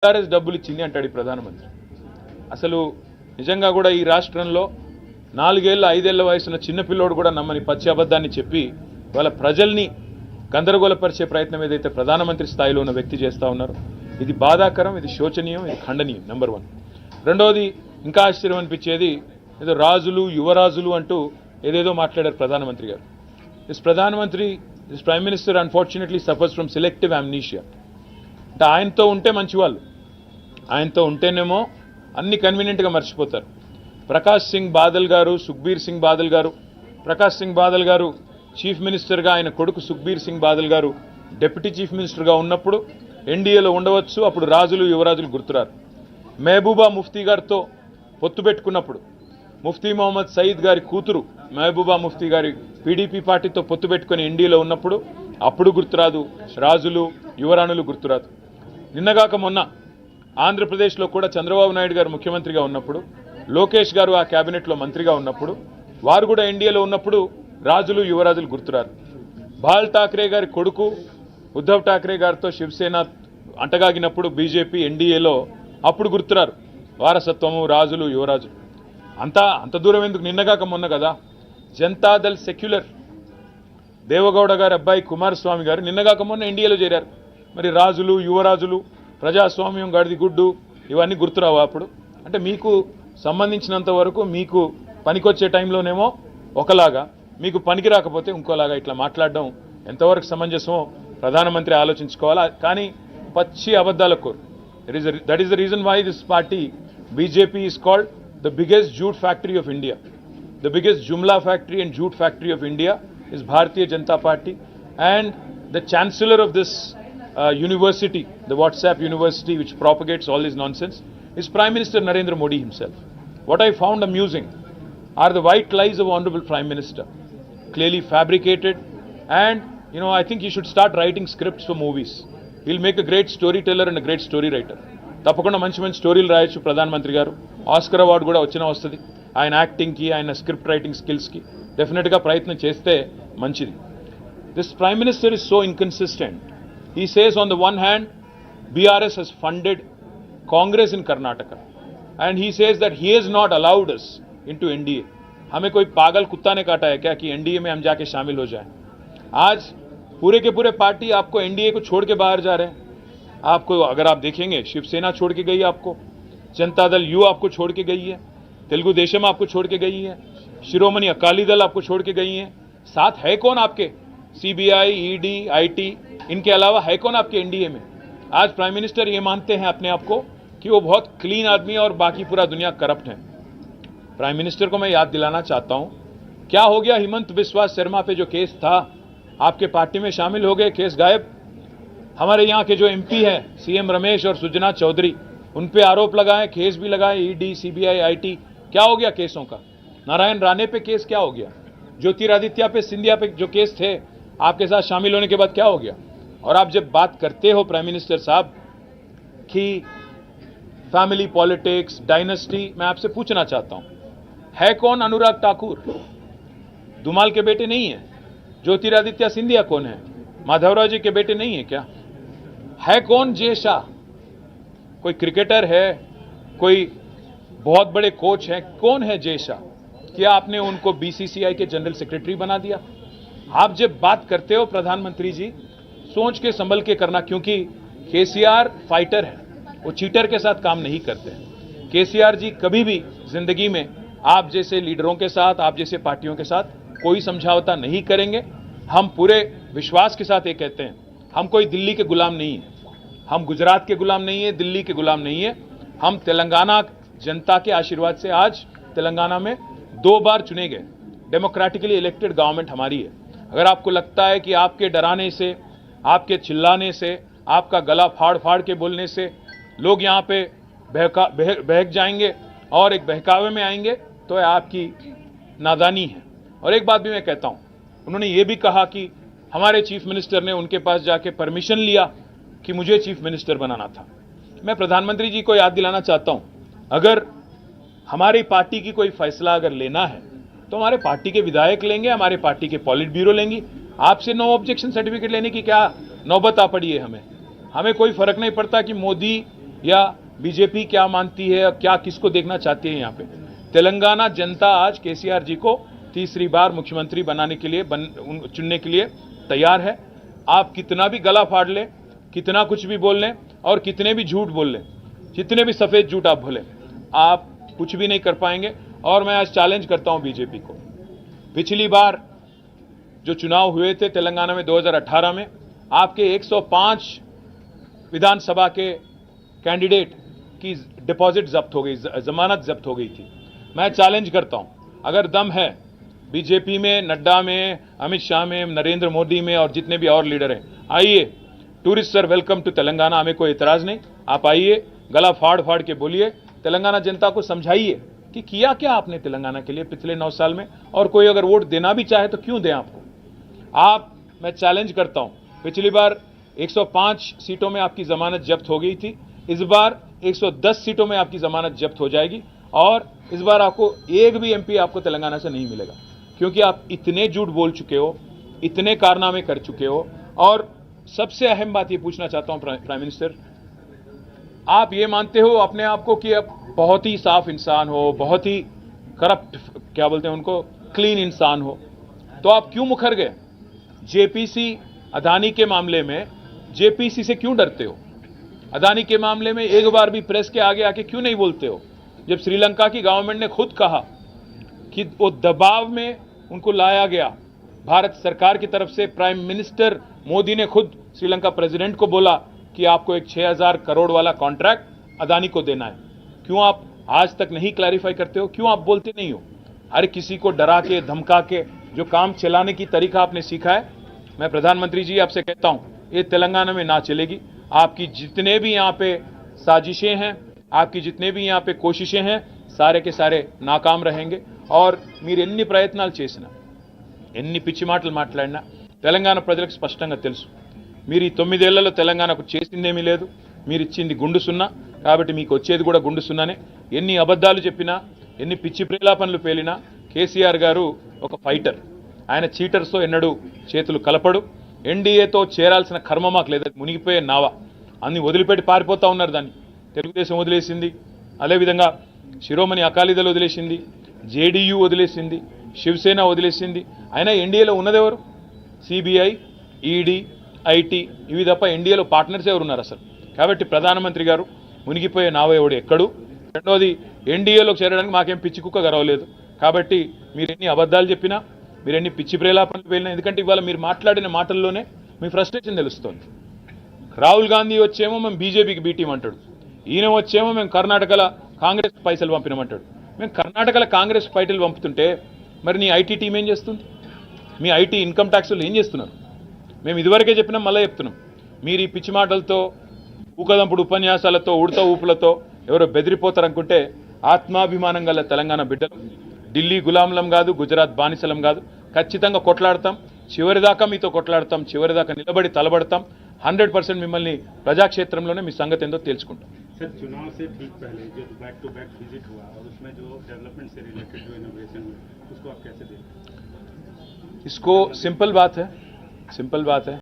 TRS డబ్బులు ఇచ్చింది అంటాడు ఈ ప్రధానమంత్రి. అసలు నిజంగా కూడా ఈ రాష్ట్రంలో 4 ఏళ్ల 5 ఏళ్ల వయసున్న చిన్నపిల్లోడు కూడా నమ్మని పచ్చి అబద్ధాన్ని చెప్పి వాళ్ళ ప్రజల్ని గందరగోళపరిచే ప్రయత్నం ఏదైతే ప్రధానమంత్రి స్థాయిలో ఉన్న వ్యక్తి చేస్తూ ఉన్నారో ఇది బాధాకరం, ఇది శోచనీయం, ఇది ఖండనీయం. నెంబర్ 1. రెండవది ఇంకా ఆశ్చర్యం అనిపించేది ఏదో రాజులు యువరాజులు అంటూ ఏదేదో మాట్లాడారు ప్రధానమంత్రి గారు. దిస్ ప్రధానమంత్రి this prime minister unfortunately suffers from selective amnesia. అంటే ఆయనతో ఉంటే మంచివాళ్ళు, ఆయనతో ఉంటేనేమో అన్ని కన్వీనియంట్గా మర్చిపోతారు. ప్రకాష్ సింగ్ బాదల్ గారు, సుఖ్బీర్ సింగ్ బాదల్ గారు, ప్రకాష్ సింగ్ బాదల్ గారు చీఫ్ మినిస్టర్గా, ఆయన కొడుకు సుఖ్బీర్ సింగ్ బాదల్ గారు డిప్యూటీ చీఫ్ మినిస్టర్గా ఉన్నప్పుడు ఎన్డీఏలో ఉండవచ్చు, అప్పుడు రాజులు యువరాజులు గుర్తురారు. మహబూబా ముఫ్తీ గారితో పొత్తు పెట్టుకున్నప్పుడు ముఫ్తీ మొహమ్మద్ సయీద్ గారి కూతురు మహబూబా ముఫ్తీ గారి పీడీపీ పార్టీతో పొత్తు పెట్టుకుని ఎన్డీఏలో ఉన్నప్పుడు అప్పుడు గుర్తురాదు, రాజులు యువరాణులు గుర్తురాదు. నిన్నగాక మొన్న ఆంధ్రప్రదేశ్లో కూడా చంద్రబాబు నాయుడు గారు ముఖ్యమంత్రిగా ఉన్నప్పుడు, లోకేష్ గారు ఆ క్యాబినెట్లో మంత్రిగా ఉన్నప్పుడు, వారు కూడా ఎన్డీఏలో ఉన్నప్పుడు రాజులు యువరాజులు గుర్తురారు. బాల్ ఠాక్రే గారి కొడుకు ఉద్ధవ్ ఠాక్రే గారితో శివసేన అంటగాగినప్పుడు బీజేపీ ఎన్డీఏలో అప్పుడు గుర్తురారు వారసత్వము, రాజులు యువరాజులు. అంత దూరం ఎందుకు, నిన్నగాక మొన్న కదా జనతాదళ్ సెక్యులర్ దేవగౌడ గారి అబ్బాయి కుమారస్వామి గారు నిన్నగాక మొన్న ఎన్డీఏలో చేరారు. మరి రాజులు యువరాజులు, ప్రజాస్వామ్యం, గడిది గుడ్డు ఇవన్నీ గుర్తురావా అప్పుడు? అంటే మీకు సంబంధించినంత వరకు మీకు పనికొచ్చే టైంలోనేమో ఒకలాగా, మీకు పనికి రాకపోతే ఇంకోలాగా ఇట్లా మాట్లాడడం ఎంతవరకు సమంజసమో ప్రధానమంత్రి ఆలోచించుకోవాలా. కానీ పచ్చి అబద్ధాల కోరు. That is the reason why this party BJP is called the biggest jhoot factory of India. The biggest jumla factory and jhoot factory of India is Bharatiya Janata Party, and the chancellor of this university, the WhatsApp university which propagates all this nonsense, is Prime Minister Narendra Modi himself. What I found amusing are the white lies of Honorable Prime Minister, clearly fabricated, and I think he should start writing scripts for movies. He'll make a great storyteller and a great story writer. తప్పకుండా మంచి మంచి స్టోరీలు రాయొచ్చు ప్రధానమంత్రి గారు. Oscar award కూడా వస్తుంది ఆయన యాక్టింగ్కి, ఆయన స్క్రిప్ట్ రైటింగ్ స్కిల్స్కి. డెఫినెట్గా ప్రయత్నం చేస్తే మంచిది. This prime minister is so inconsistent. He says on the one hand BRS has funded Congress in Karnataka and he says that he has not allowed us into NDA. हमें कोई पागल कुत्ता ने काटा है क्या कि NDA में हम जाके शामिल हो जाएं? आज पूरे के पूरे पार्टी आपको NDA को छोड़ के बाहर जा रहे हैं. आपको अगर आप देखेंगे शिवसेना छोड़ के गई, आपको जनता दल यू आपको छोड़ के गई है, तेलुगु देशम आपको छोड़ के गई है, शिरोमणि अकाली दल आपको छोड़ के गई है. साथ है कौन आपके? CBI, ED, IT, इनके अलावा है कौन आपके एनडीए में? आज प्राइम मिनिस्टर ये मानते हैं अपने आप को कि वो बहुत क्लीन आदमी है और बाकी पूरा दुनिया करप्ट है. प्राइम मिनिस्टर को मैं याद दिलाना चाहता हूं, क्या हो गया हिमंत बिस्वा शर्मा पे जो केस था, आपके पार्टी में शामिल हो गए, केस गायब. हमारे यहाँ के जो MP है CM रमेश और सुजना चौधरी, उन पे आरोप लगाए, केस भी लगाए, ED, CBI, IT. क्या हो गया केसों का? नारायण राणे पे केस क्या हो गया? ज्योतिरादित्य पे, सिंधिया पे जो केस थे आपके साथ शामिल होने के बाद क्या हो गया? और आप जब बात करते हो प्राइम मिनिस्टर साहब कि फैमिली पॉलिटिक्स, डायनेस्टी, मैं आपसे पूछना चाहता हूं, है कौन अनुराग ठाकुर? धुमाल के बेटे नहीं है? ज्योतिरादित्य सिंधिया कौन है? माधवराव जी के बेटे नहीं है क्या? है कौन जय शाह? कोई क्रिकेटर है? कोई बहुत बड़े कोच हैं? कौन है जय शाह? क्या आपने उनको BCCI के जनरल सेक्रेटरी बना दिया? आप जब बात करते हो प्रधानमंत्री जी, सोच के संभल के करना, क्योंकि KCR फाइटर है, वो चीटर के साथ काम नहीं करते. KCR जी कभी भी जिंदगी में आप जैसे लीडरों के साथ, आप जैसे पार्टियों के साथ कोई समझौता नहीं करेंगे. हम पूरे विश्वास के साथ ये कहते हैं, हम कोई दिल्ली के गुलाम नहीं है, हम गुजरात के गुलाम नहीं है, दिल्ली के गुलाम नहीं है. हम तेलंगाना जनता के आशीर्वाद से आज तेलंगाना में 2 बार चुने गए. डेमोक्रेटिकली इलेक्टेड गवर्नमेंट हमारी है. अगर आपको लगता है कि आपके डराने से, आपके चिल्लाने से, आपका गला फाड़ फाड़ के बोलने से लोग यहाँ पे बहक जाएंगे और एक बहकावे में आएंगे, तो आपकी नादानी है. और एक बात भी मैं कहता हूँ, उन्होंने ये भी कहा कि हमारे चीफ मिनिस्टर ने उनके पास जाके परमिशन लिया कि मुझे चीफ मिनिस्टर बनाना था. मैं प्रधानमंत्री जी को याद दिलाना चाहता हूँ, अगर हमारी पार्टी की कोई फैसला अगर लेना है तो हमारे पार्टी के विधायक लेंगे, हमारे पार्टी के पॉलिट ब्यूरो लेंगी. आपसे नो ऑब्जेक्शन सर्टिफिकेट लेने की क्या नौबत आ पड़ी है? हमें कोई फर्क नहीं पड़ता कि मोदी या बीजेपी क्या मानती है, क्या किसको देखना चाहती है। यहाँ पे तेलंगाना जनता आज केसीआर जी को तीसरी बार मुख्यमंत्री बनाने के लिए चुनने के लिए तैयार है। आप कितना भी गला फाड़ लें, कितना कुछ भी बोल लें और कितने भी झूठ बोल लें, जितने भी सफेद झूठ आप बोलें, आप कुछ भी नहीं कर पाएंगे। और मैं आज चैलेंज करता हूं बीजेपी को। पिछली बार जो चुनाव हुए थे तेलंगाना में 2018 में, आपके 105 विधानसभा के कैंडिडेट की डिपॉजिट जब्त हो गई, जमानत जब्त हो गई थी। मैं चैलेंज करता हूं, अगर दम है बीजेपी में, नड्डा में, अमित शाह में, नरेंद्र मोदी में और जितने भी और लीडर हैं, आइए। Tourist sir welcome to Telangana, हमें कोई इतराज नहीं। आप आइए, गला फाड़ फाड़ के बोलिए, तेलंगाना जनता को समझाइए कि किया क्या आपने तेलंगाना के लिए पिछले 9 साल में। और कोई अगर वोट देना भी चाहे तो क्यों दें आपको। मैं चैलेंज करता हूं, पिछली बार 105 सीटों में आपकी जमानत जब्त हो गई थी, इस बार 110 सीटों में आपकी जमानत जब्त हो जाएगी। और इस बार आपको एक भी एमपी आपको तेलंगाना से नहीं मिलेगा, क्योंकि आप इतने झूठ बोल चुके हो, इतने कारनामे कर चुके हो। और सबसे अहम बात ये पूछना चाहता हूं प्राइम मिनिस्टर, आप ये मानते हो अपने आप को कि आप बहुत ही साफ इंसान हो, बहुत ही करप्ट, क्या बोलते हैं उनको, क्लीन इंसान हो, तो आप क्यों मुकर गए। जेपीसी अदानी के मामले में जेपीसी से क्यों डरते हो। अदानी के मामले में एक बार भी प्रेस के आगे आके क्यों नहीं बोलते हो, जब श्रीलंका की गवर्नमेंट ने खुद कहा कि वो दबाव में उनको लाया गया। भारत सरकार की तरफ से प्राइम मिनिस्टर मोदी ने खुद श्रीलंका प्रेसिडेंट को बोला कि आपको एक 6000 करोड़ वाला कॉन्ट्रैक्ट अदानी को देना है। क्यों आप आज तक नहीं क्लैरिफाई करते हो, क्यों आप बोलते नहीं हो। हर किसी को डरा के धमका के जो काम चलाने की तरीका आपने सीखा है, मैं प्रधानमंत्री जी आपसे कहता हूं, ये तेलंगाना में ना चलेगी। आपकी जितने भी यहाँ पे साजिशें हैं, आपकी जितने भी यहाँ पे कोशिशें हैं, सारे के सारे नाकाम रहेंगे। और మీరు ఎన్ని ప్రయత్నాలు చేసినా, ఎన్ని పిచ్చి మాటలు మాట్లాడినా తెలంగాణ ప్రజలకు స్పష్టంగా తెలుసు, మీరు ఈ 9 ఏళ్లలో తెలంగాణకు చేసిందేమీ లేదు, మీరు ఇచ్చింది గుండు సున్నా, కాబట్టి మీకు వచ్చేది కూడా గుండు సున్నానే। ఎన్ని అబద్ధాలు చెప్పినా, ఎన్ని పిచ్చి ప్రేలాపనలు పేలినా కేసీఆర్ గారు ఒక ఫైటర్, ఆయన చీటర్స్తో ఎన్నడూ చేతులు కలపడు। ఎన్డీఏతో చేరాల్సిన కర్మ మాకు లేదు, మునిగిపోయే నావ, అన్ని వదిలిపెట్టి పారిపోతా ఉన్నారు। దాన్ని తెలుగుదేశం వదిలేసింది, అదేవిధంగా శిరోమణి అకాలీదళ్ వదిలేసింది, జేడీయూ వదిలేసింది, శివసేన వదిలేసింది। అయినా ఎన్డీఏలో ఉన్నదెవరు, సిబిఐ, ఈడీ, ఐటీ, ఇవి తప్ప ఎన్డీఏలో పార్ట్నర్స్ ఎవరు ఉన్నారు అసలు। కాబట్టి ప్రధానమంత్రి గారు మునిగిపోయే నావ ఎవడు ఎక్కడు। రెండోది, ఎన్డీఏలోకి చేరడానికి మాకేం పిచ్చి కుక్క గరవలేదు। కాబట్టి మీరు ఎన్ని అబద్ధాలు చెప్పినా, మీరు ఎన్ని పిచ్చి ప్రేలాపనలు వెళ్ళినా, ఎందుకంటే ఇవాళ మీరు మాట్లాడిన మాటల్లోనే మీ ఫ్రస్ట్రేషన్ తెలుస్తుంది। రాహుల్ గాంధీ వచ్చేమో మేము బీజేపీకి బీ టీం అంటాడు, ఈయన వచ్చేమో మేము కర్ణాటకలో కాంగ్రెస్ పైసలు పంపినామంటాడు। మేము కర్ణాటకలో కాంగ్రెస్ పైసలు పంపుతుంటే మరి నీ ఐటీ టీం ఏం చేస్తుంది, మీ ఐటీ ఇన్కమ్ ట్యాక్స్లు ఏం చేస్తున్నారు। మేము ఇదివరకే చెప్పినాం, మళ్ళీ చెప్తున్నాం, మీరు ఈ పిచ్చి మాటలతో, ఊకదంపుడు ఉపన్యాసాలతో, ఉడత ఊపులతో ఎవరో బెదిరిపోతారనుకుంటే ఆత్మాభిమానం గల తెలంగాణ బిడ్డలు ఢిల్లీ గులాంలం కాదు, గుజరాత్ బానిసలం కాదు, ఖచ్చితంగా కొట్లాడతాం, చివరిదాకా మీతో కొట్లాడతాం, చివరిదాకా నిలబడి తలబడతాం। 100% మిమ్మల్ని ప్రజాక్షేత్రంలోనే మీ సంగతి ఏందో తెలుసుకుంటాం। सर, चुनाव से ठीक पहले जो बैक टू बैक विजिट हुआ और उसमें जो डेवलपमेंट से रिलेटेड जो इनोवेशन हुए, उसको आप कैसे देखते हैं। इसको सिंपल बात है,